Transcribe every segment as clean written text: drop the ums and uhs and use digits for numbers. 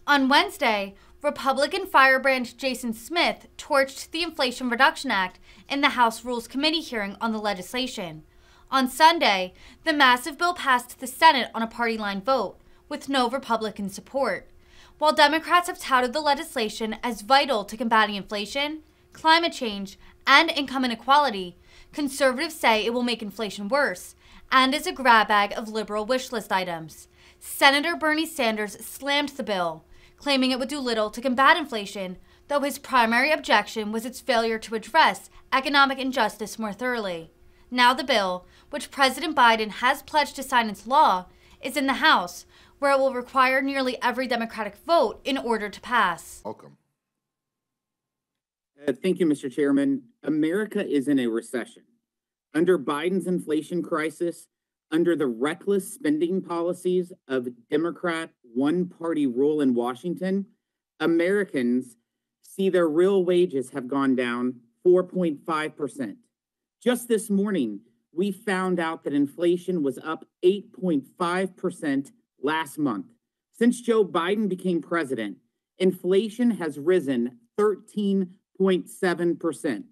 On Wednesday, Republican Firebrand Jason Smith torched the Inflation Reduction Act in the House Rules Committee hearing on the legislation. On Sunday, the massive bill passed the Senate on a party line vote, with no Republican support. While Democrats have touted the legislation as vital to combating inflation, climate change, and income inequality, conservatives say it will make inflation worse and is a grab bag of liberal wish list items. Senator Bernie Sanders slammed the bill, claiming it would do little to combat inflation, though his primary objection was its failure to address economic injustice more thoroughly. Now the bill, which President Biden has pledged to sign into law, is in the House, where it will require nearly every Democratic vote in order to pass. Welcome. Thank you, Mr. Chairman. America is in a recession. Under Biden's inflation crisis, under the reckless spending policies of Democrat one-party rule in Washington, Americans see their real wages have gone down 4.5%. Just this morning, we found out that inflation was up 8.5% last month. Since Joe Biden became president, inflation has risen 13.7%.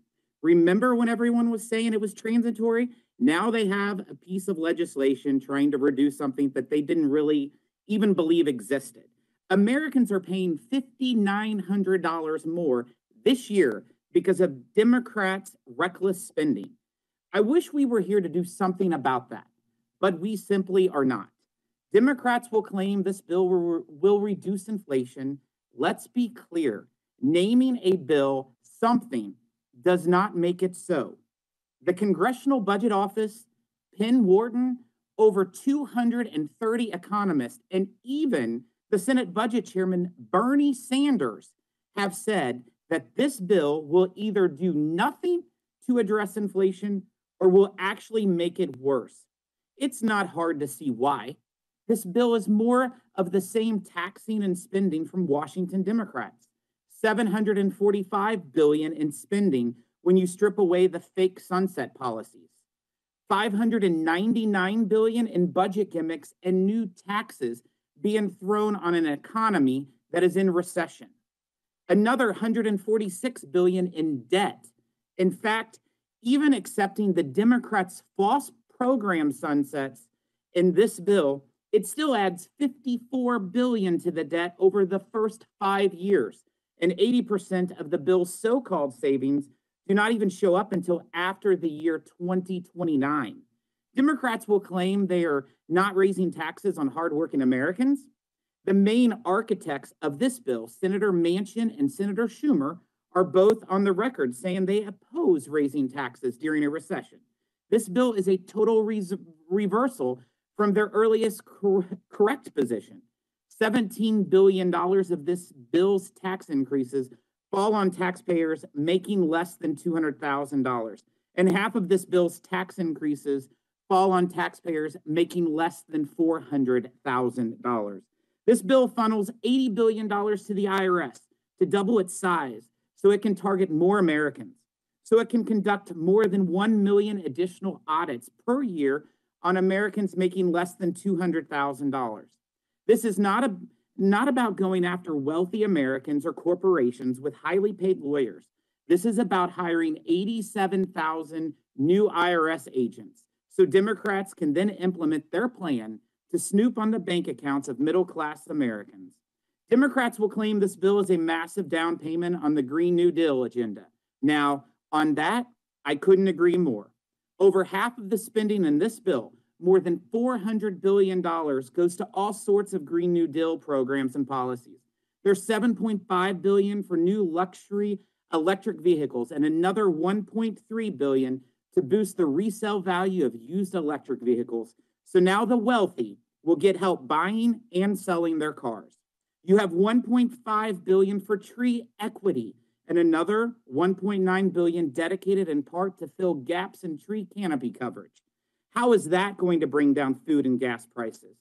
Remember when everyone was saying it was transitory? Now they have a piece of legislation trying to reduce something that they didn't really even believe existed. Americans are paying $5,900 more this year because of Democrats' reckless spending. I wish we were here to do something about that, but we simply are not. Democrats will claim this bill will reduce inflation. Let's be clear. Naming a bill something does not make it so. The Congressional Budget Office, Penn Wharton, over 230 economists, and even the Senate Budget Chairman, Bernie Sanders, have said that this bill will either do nothing to address inflation or will actually make it worse. It's not hard to see why. This bill is more of the same taxing and spending from Washington Democrats. $745 billion in spending when you strip away the fake sunset policies. $599 billion in budget gimmicks and new taxes being thrown on an economy that is in recession. Another $146 billion in debt. In fact, even accepting the Democrats' false program sunsets in this bill, it still adds $54 billion to the debt over the first 5 years. And 80% of the bill's so-called savings do not even show up until after the year 2029. Democrats will claim they are not raising taxes on hardworking Americans. The main architects of this bill, Senator Manchin and Senator Schumer, are both on the record saying they oppose raising taxes during a recession. This bill is a total reversal from their earliest correct position. $17 billion of this bill's tax increases fall on taxpayers making less than $200,000. And half of this bill's tax increases fall on taxpayers making less than $400,000. This bill funnels $80 billion to the IRS to double its size so it can target more Americans, so it can conduct more than 1 million additional audits per year on Americans making less than $200,000. This is not about going after wealthy Americans or corporations with highly paid lawyers. This is about hiring 87,000 new IRS agents so Democrats can then implement their plan to snoop on the bank accounts of middle-class Americans. Democrats will claim this bill is a massive down payment on the Green New Deal agenda. Now, on that, I couldn't agree more. Over half of the spending in this bill, more than $400 billion, goes to all sorts of Green New Deal programs and policies. There's $7.5 billion for new luxury electric vehicles and another $1.3 billion to boost the resale value of used electric vehicles. So now the wealthy will get help buying and selling their cars. You have $1.5 billion for tree equity and another $1.9 billion dedicated in part to fill gaps in tree canopy coverage. How is that going to bring down food and gas prices?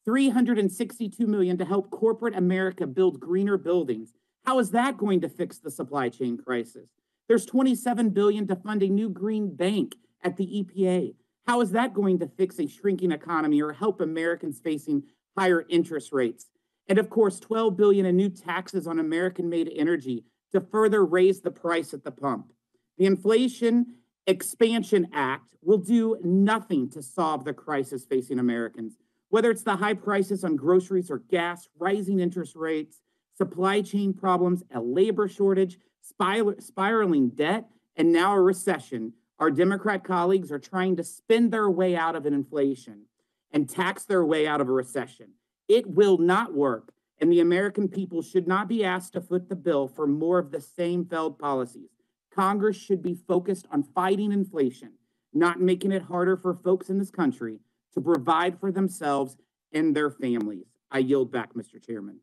$362 million to help corporate America build greener buildings. How is that going to fix the supply chain crisis? There's $27 billion to fund a new green bank at the EPA. How is that going to fix a shrinking economy or help Americans facing higher interest rates? And of course, $12 billion in new taxes on American-made energy to further raise the price at the pump. The Inflation Expansion Act will do nothing to solve the crisis facing Americans, whether it's the high prices on groceries or gas, rising interest rates, supply chain problems, a labor shortage, spiraling debt, and now a recession. Our Democrat colleagues are trying to spin their way out of an inflation and tax their way out of a recession. It will not work, and the American people should not be asked to foot the bill for more of the same failed policies. Congress should be focused on fighting inflation, not making it harder for folks in this country to provide for themselves and their families. I yield back, Mr. Chairman.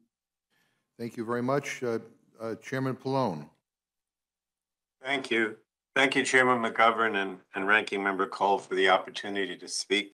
Thank you very much. Chairman Pallone. Thank you. Thank you, Chairman McGovern and Ranking Member Cole, for the opportunity to speak.